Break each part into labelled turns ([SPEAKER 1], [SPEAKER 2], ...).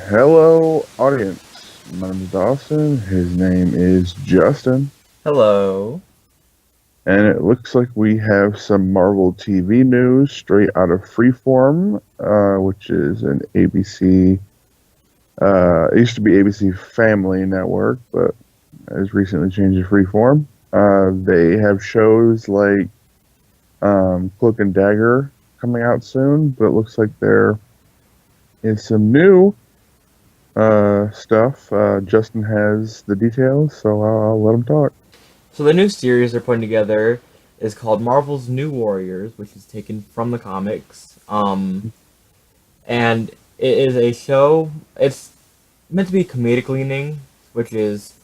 [SPEAKER 1] Hello, audience. My name is Dawson. His name is Justin.
[SPEAKER 2] Hello.
[SPEAKER 1] And it looks like we have some Marvel TV news straight out of FreeForm, which is an ABC. It used to be ABC Family Network, but has recently changed to Freeform. They have shows like Cloak and Dagger coming out soon, but it looks like there is some new stuff. Justin has the details, so I'll let him talk.
[SPEAKER 2] So the new series they're putting together is called Marvel's New Warriors, which is taken from the comics. And it is a show. It's meant to be comedic leaning, which is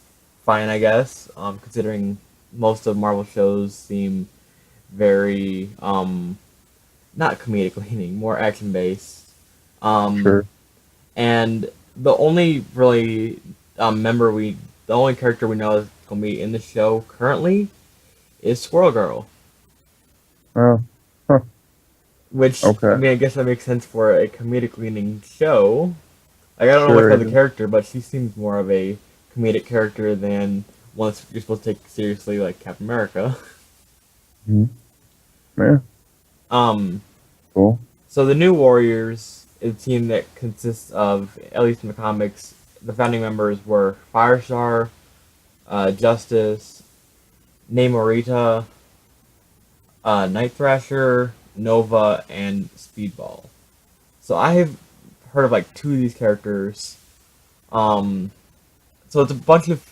[SPEAKER 2] fine, I guess. Considering most of Marvel shows seem very not comedic leaning, more action based. Um,
[SPEAKER 1] Sure.
[SPEAKER 2] and the only really member the only character we know is gonna be in the show currently is Squirrel Girl,
[SPEAKER 1] Oh, huh.
[SPEAKER 2] which I
[SPEAKER 1] Okay.
[SPEAKER 2] mean I guess that makes sense for a comedic leaning show. Like I don't know much about the
[SPEAKER 1] Sure.
[SPEAKER 2] character, but she seems more of a comedic character than one you're supposed to take seriously, like Captain America.
[SPEAKER 1] Mhm. Yeah.
[SPEAKER 2] Um,
[SPEAKER 1] Cool.
[SPEAKER 2] so the New Warriors is a team that consists of, at least in the comics, the founding members were Firestar, Justice, Namorita, Night Thrasher, Nova, and Speedball. So I have heard of like two of these characters. Um, so it's a bunch of,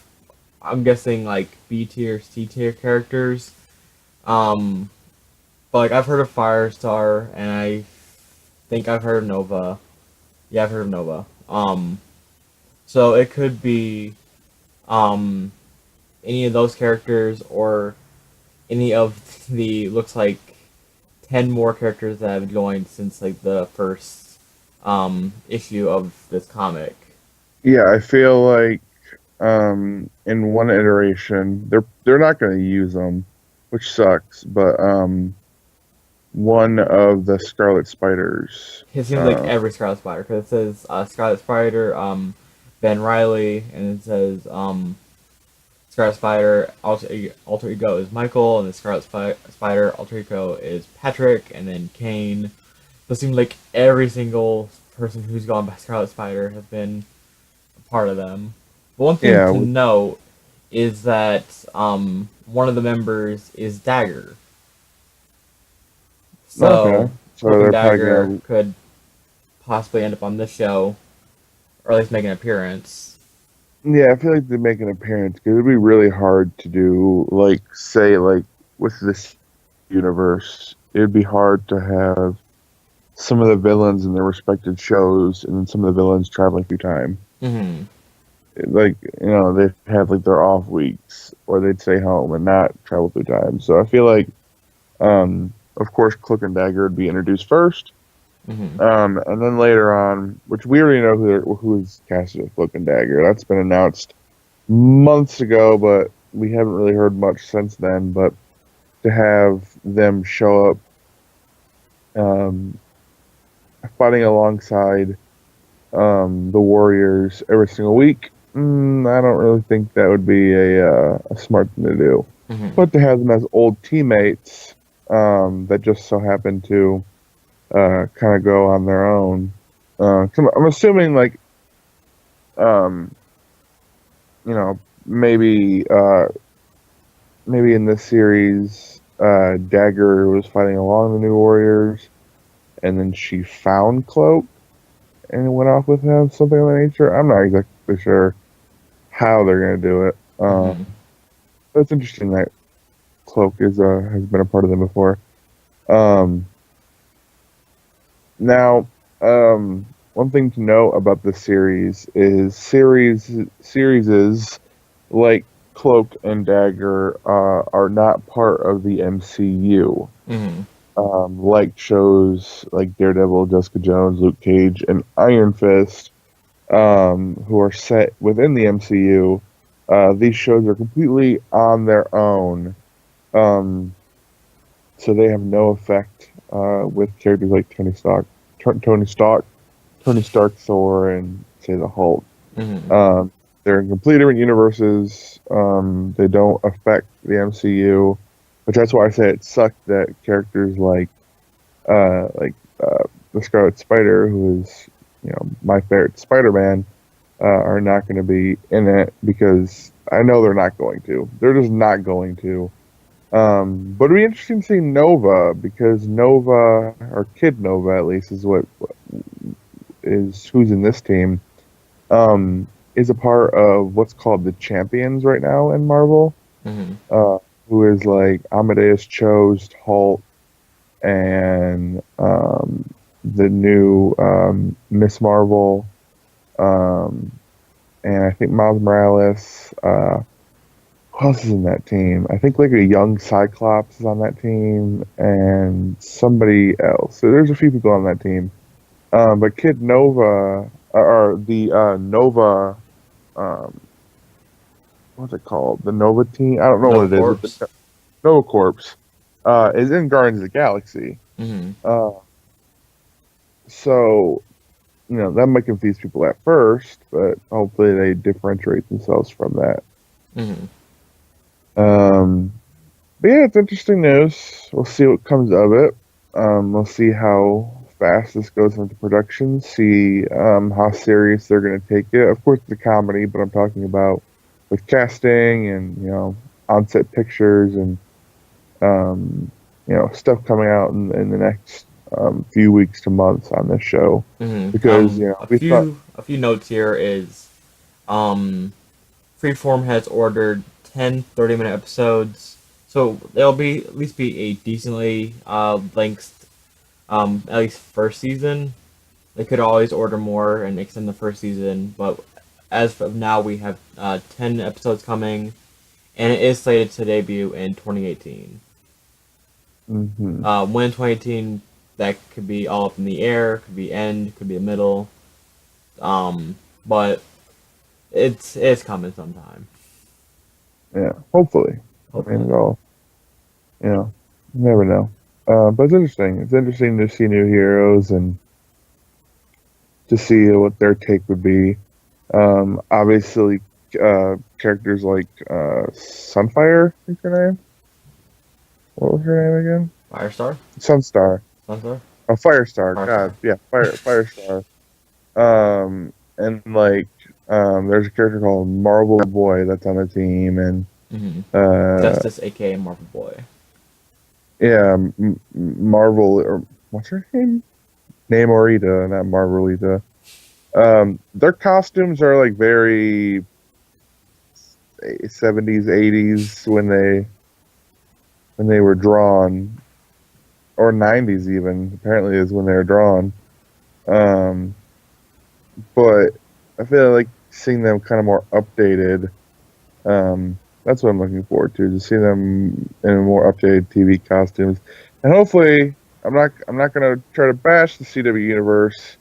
[SPEAKER 2] I'm guessing, like B tier, C tier characters. Um, but like I've heard of Firestar, and I think I've heard of Nova. Yeah, I've heard of Nova. So it could be um any of those characters or any of the looks like 10 more characters that have joined since like the first issue of this comic.
[SPEAKER 1] Yeah, I feel like in one iteration they're not going to use them, which sucks. But one of the Scarlet Spiders.
[SPEAKER 2] It seems like every Scarlet Spider because it says Scarlet Spider, Ben Riley, and it says Scarlet Spider alter ego is Michael, and the Spider alter ego is Patrick, and then Kane. So it seems like every single person who's gone by Scarlet Spider has been a part of them. But one thing
[SPEAKER 1] Yeah.
[SPEAKER 2] to note is that one of the members is Dagger.
[SPEAKER 1] Okay.
[SPEAKER 2] So
[SPEAKER 1] So
[SPEAKER 2] Cloak and
[SPEAKER 1] they're probably
[SPEAKER 2] Dagger
[SPEAKER 1] gonna.
[SPEAKER 2] could possibly end up on this show, or at least make an appearance.
[SPEAKER 1] Yeah, I feel like they make an appearance because it'd be really hard to do, like, say, like with this universe, it'd be hard to have some of the villains in their respective shows and then some of the villains traveling through time.
[SPEAKER 2] Hmm.
[SPEAKER 1] Like, they'd have like their off weeks or they'd stay home and not travel through time. So I feel like, of course, Cloak and Dagger would be introduced first.
[SPEAKER 2] Hmm.
[SPEAKER 1] And then later on, which we already know who's casted as Cloak and Dagger. That's been announced months ago, but we haven't really heard much since then. But to have them show up, um, fighting alongside the Warriors every single week, I don't really think that would be a smart thing to do.
[SPEAKER 2] Hmm.
[SPEAKER 1] But to have them as old teammates that just so happen to kind of go on their own. 'Cause I'm assuming like um, you know maybe maybe in this series Dagger was fighting along the New Warriors, and then she found Cloak and went off with him, something of that nature. I'm not exactly sure how they're gonna do it.
[SPEAKER 2] Hmm.
[SPEAKER 1] But it's interesting that Cloak is has been a part of them before. Um, Now, one thing to know about this series is series like Cloak and Dagger are not part of the MCU.
[SPEAKER 2] Hmm.
[SPEAKER 1] Like shows like Daredevil, Jessica Jones, Luke Cage, and Iron Fist, who are set within the MCU. These shows are completely on their own, um, so they have no effect with characters like Tony Stark, Tony Stark, Thor, and say the Hulk.
[SPEAKER 2] Hmm.
[SPEAKER 1] They're in completely different universes. They don't affect the MCU, which that's why I say it sucked that characters uh, like the Scarlet Spider, who is my favorite Spider-Man, are not going to be in it because I know they're not going to. They're just not going to. But it'd be interesting to see Nova because Nova or Kid Nova at least is what is who's in this team. Is a part of what's called the Champions right now in Marvel.
[SPEAKER 2] Hmm.
[SPEAKER 1] Uh, who is like Amadeus Cho's Hulk and the new Miss Marvel, um, and I think Miles Morales. Who else is in that team? I think like a young Cyclops is on that team, and somebody else. So there's a few people on that team. But Kid Nova or the Nova, um, what's it called? The Nova team. I don't know
[SPEAKER 2] No
[SPEAKER 1] what it is, but
[SPEAKER 2] corpse.
[SPEAKER 1] the Nova Corps is in Guardians of the Galaxy.
[SPEAKER 2] Hmm.
[SPEAKER 1] Uh, so that might confuse people at first, but hopefully they differentiate themselves from that.
[SPEAKER 2] Hmm.
[SPEAKER 1] Um, but yeah, it's interesting news. We'll see what comes of it. We'll see how fast this goes into production. See how serious they're going to take it. Of course, it's a comedy, but I'm talking about with casting and on-set pictures and stuff coming out in the next few weeks to months on this show
[SPEAKER 2] Hmm.
[SPEAKER 1] because
[SPEAKER 2] A
[SPEAKER 1] we thought.
[SPEAKER 2] few notes here is um, Freeform has ordered 10 30-minute episodes, so there'll be at least be a decently length, at least first season. They could always order more and extend the first season, but as of now, we have 10 episodes coming, and it is slated to debut in 2018.
[SPEAKER 1] Hmm.
[SPEAKER 2] When in 2018, that could be all up in the air, could be end, could be the middle, but it's coming sometime,
[SPEAKER 1] Yeah, hopefully. I mean,
[SPEAKER 2] hopefully.
[SPEAKER 1] it all, you never know. But it's interesting. It's interesting to see new heroes and to see what their take would be. Obviously, characters like Sunfire, I think her name. What was her name again?
[SPEAKER 2] Firestar?
[SPEAKER 1] Sunstar.
[SPEAKER 2] Sunstar?
[SPEAKER 1] Oh, Firestar.
[SPEAKER 2] Firestar.
[SPEAKER 1] God, yeah, Firestar. And like, there's a character called Marvel Boy that's on the team, and
[SPEAKER 2] Hmm.
[SPEAKER 1] uh,
[SPEAKER 2] Justice, aka Marvel Boy.
[SPEAKER 1] yeah, Marvel or what's her name? Namorita, not Marvelita. Their costumes are like very 70s, 80s when they were drawn, or 90s even. Apparently, is when they were drawn. Um, but I feel like seeing them kind of more updated. That's what I'm looking forward to see them in more updated TV costumes, and hopefully, I'm not gonna try to bash the CW universe.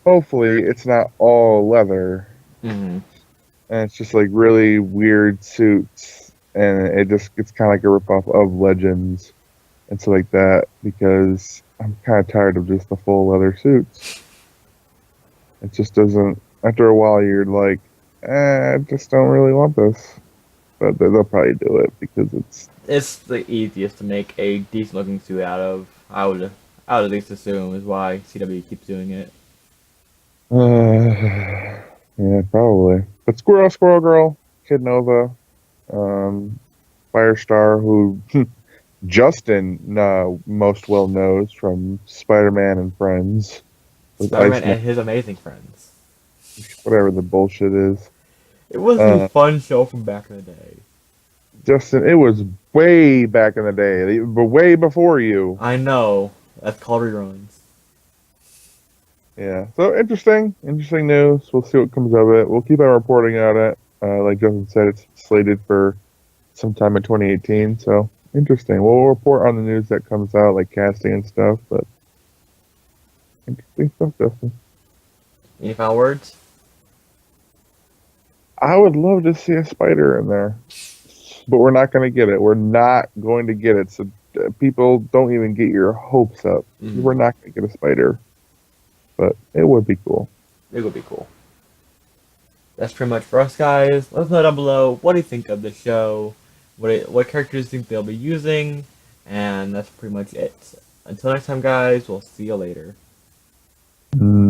[SPEAKER 1] Hopefully, it's not all leather
[SPEAKER 2] Hmm.
[SPEAKER 1] and it's just like really weird suits, and it's kind of like a ripoff of Legends and stuff like that because I'm kind of tired of just the full leather suits. It just doesn't. After a while, you're like, I just don't really want this. But they'll probably do it because it's.
[SPEAKER 2] It's the easiest to make a decent looking suit out of. I would at least assume is why CW keeps doing it.
[SPEAKER 1] Yeah, probably. But Squirrel Girl, Kid Nova, um, Firestar, who Justin most well knows from Spider-Man and Friends with
[SPEAKER 2] Spider-Man
[SPEAKER 1] Iceman,
[SPEAKER 2] and his amazing friends.
[SPEAKER 1] whatever the bullshit is.
[SPEAKER 2] It was a
[SPEAKER 1] Uh,
[SPEAKER 2] fun show from back in the day.
[SPEAKER 1] Justin, it was way back in the day, but way before you.
[SPEAKER 2] I know. That's called reruns.
[SPEAKER 1] Yeah. So interesting news. We'll see what comes of it. We'll keep on reporting on it. Like Justin said, it's slated for sometime in 2018. So interesting. We'll report on the news that comes out, like casting and stuff. But interesting stuff, Justin.
[SPEAKER 2] Any final words?
[SPEAKER 1] I would love to see a spider in there, but we're not going to get it. We're not going to get it. So people don't even get your hopes up.
[SPEAKER 2] Mm,
[SPEAKER 1] We're not going to get a spider, but it would be cool.
[SPEAKER 2] it would be cool. That's pretty much for us, guys. Let us know down below what do you think of the show, what characters do you think they'll be using, and that's pretty much it. Until next time, guys, we'll see you later.
[SPEAKER 1] Mm.